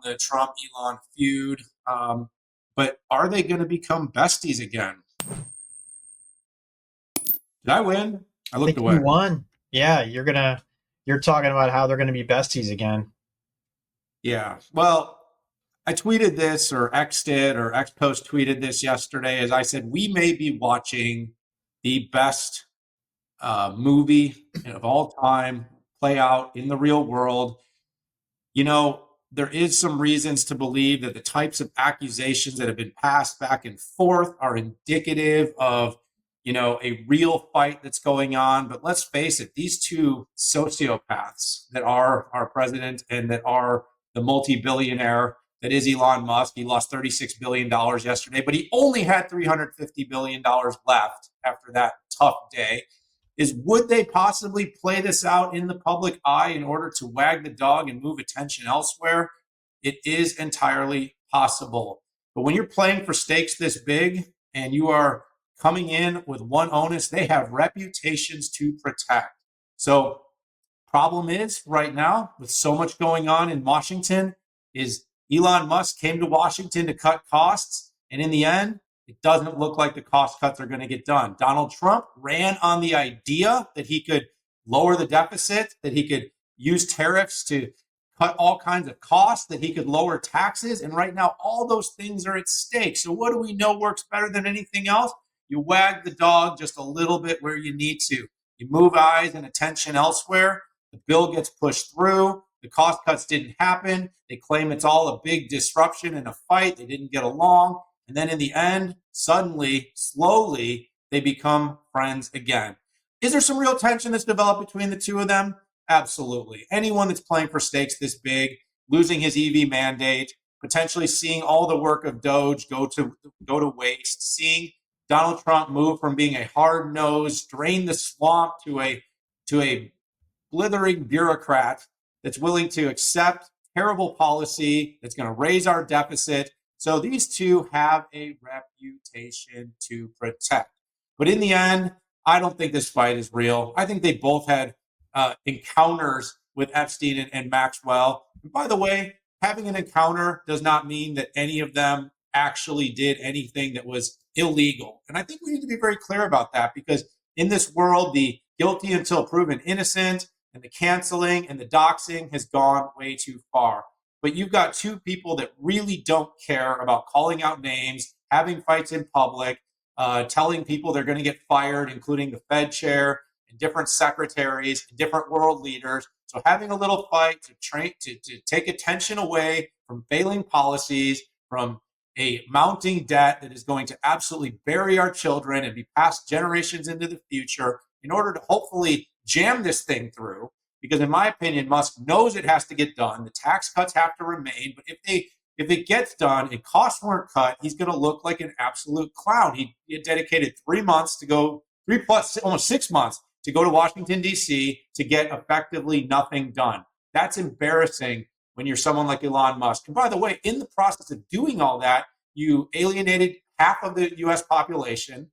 the Trump-Elon feud. But are they going to become besties again? Did I win? I I looked think you away. won. Yeah, you're talking about how they're gonna be besties again. Yeah. Well, I tweeted this or X did or X post tweeted this yesterday as I said, we may be watching the best movie of all time play out in the real world. You know, there is some reasons to believe that the types of accusations that have been passed back and forth are indicative of, a real fight that's going on. But let's face it, these two sociopaths that are our president and that are the multi-billionaire that is Elon Musk. He lost $36 billion yesterday, but he only had $350 billion left after that tough day. Is would they possibly play this out in the public eye in order to wag the dog and move attention elsewhere? It is entirely possible. But when you're playing for stakes this big and you are coming in with one onus, they have reputations to protect. So, problem is right now with so much going on in Washington is Elon Musk came to Washington to cut costs, and in the end, it doesn't look like the cost cuts are going to get done. Donald Trump ran on the idea that he could lower the deficit, that he could use tariffs to cut all kinds of costs, that he could lower taxes. And right now, all those things are at stake. So, what do we know works better than anything else? You wag the dog just a little bit where you need to. You move eyes and attention elsewhere. The bill gets pushed through. The cost cuts didn't happen. They claim it's all a big disruption and a fight. They didn't get along. And then in the end, suddenly, slowly, they become friends again. Is there some real tension that's developed between the two of them? Absolutely. Anyone that's playing for stakes this big, losing his EV mandate, potentially seeing all the work of Doge go to waste, seeing Donald Trump move from being a hard-nosed, drain the swamp to a blithering bureaucrat that's willing to accept terrible policy that's going to raise our deficit. So these two have a reputation to protect. But in the end, I don't think this fight is real. I think they both had encounters with Epstein and Maxwell. And by the way, having an encounter does not mean that any of them actually did anything that was illegal. And I think we need to be very clear about that because in this world, the guilty until proven innocent and the canceling and the doxing has gone way too far. But you've got two people that really don't care about calling out names, having fights in public, telling people they're going to get fired, including the Fed chair and different secretaries and different world leaders. So having a little fight to take attention away from failing policies, from a mounting debt that is going to absolutely bury our children and be passed generations into the future in order to hopefully jam this thing through. Because in my opinion, Musk knows it has to get done. The tax cuts have to remain. But if it gets done and costs weren't cut, he's going to look like an absolute clown. He had dedicated 3 months to go, 3 plus almost 6 months to go to Washington, D.C. to get effectively nothing done. That's embarrassing when you're someone like Elon Musk. And by the way, in the process of doing all that, you alienated half of the U.S. population.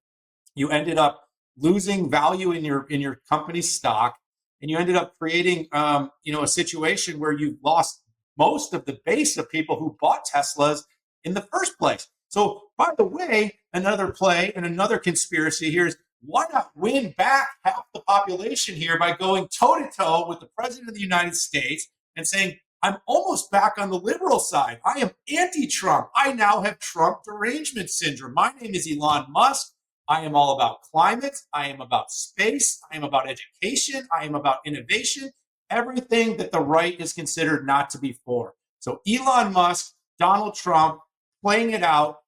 You ended up losing value in your company's stock, and you ended up creating a situation where you lost most of the base of people who bought Teslas in the first place. So, by the way, another play and another conspiracy here is why not win back half the population here by going toe to toe with the president of the United States and saying, I'm almost back on the liberal side. I am anti-Trump. I now have Trump derangement syndrome. My name is Elon Musk. I am all about climate. I am about space. I am about education. I am about innovation. Everything that the right is considered not to be for. So Elon Musk, Donald Trump, playing it out,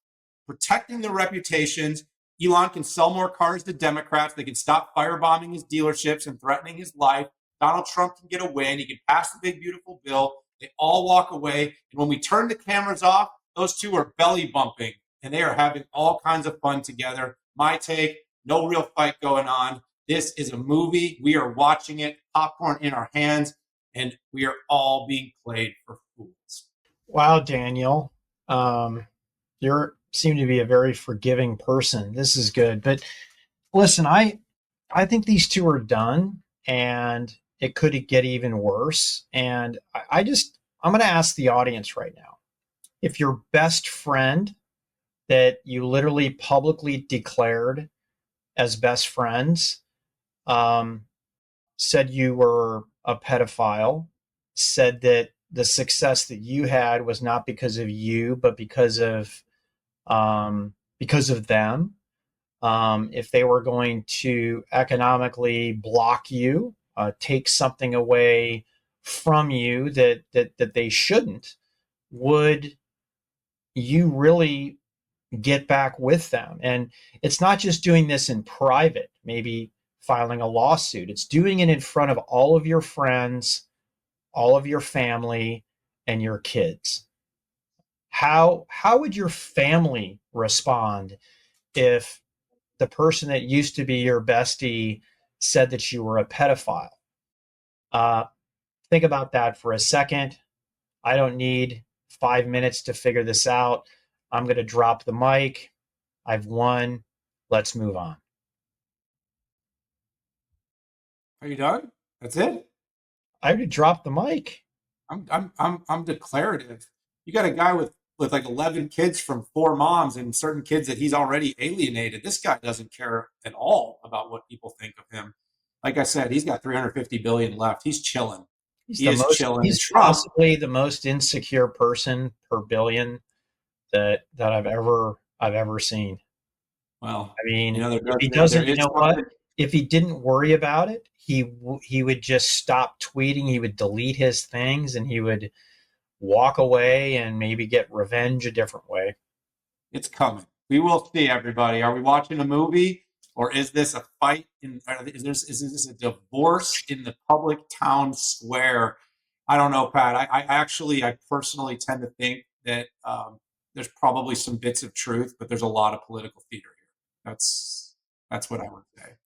protecting their reputations. Elon can sell more cars to Democrats. They can stop firebombing his dealerships and threatening his life. Donald Trump can get a win. He can pass the big, beautiful bill. They all walk away. And when we turn the cameras off, those two are belly bumping and they are having all kinds of fun together. My take, no real fight going on. This is a movie. We are watching it, popcorn in our hands, and we are all being played for fools. Wow, Daniel. You seem to be a very forgiving person. This is good. But listen, I think these two are done and it could get even worse. And I just I'm going to ask the audience right now, if your best friend that you literally publicly declared as best friends um, said you were a pedophile, said that the success that you had was not because of you, but because of them. If they were going to economically block you, take something away from you that they shouldn't, would you really get back with them? And it's not just doing this in private, maybe filing a lawsuit. It's doing it in front of all of your friends, all of your family, and your kids. How would your family respond if the person that used to be your bestie said that you were a pedophile? Uh, think about that for a second. I don't need 5 minutes to figure this out. I'm going to drop the mic. I've won. Let's move on. Are you done? That's it? I would drop the mic. I'm declarative. You got a guy with like 11 kids from 4 moms and certain kids that he's already alienated. This guy doesn't care at all about what people think of him. Like I said, he's got 350 billion left. He's chilling. He is chilling. And He's Trump, possibly the most insecure person per billion that I've ever seen. well, I mean, if he there doesn't, you is know what? something. If he didn't worry about it, he would just stop tweeting. He would delete his things, and he would walk away and maybe get revenge a different way. It's coming. We will see, everybody. Are we watching a movie, or is this a fight? Is this a divorce in the public town square? I don't know, Pat. I personally tend to think that there's probably some bits of truth, but there's a lot of political theater here. That's what I would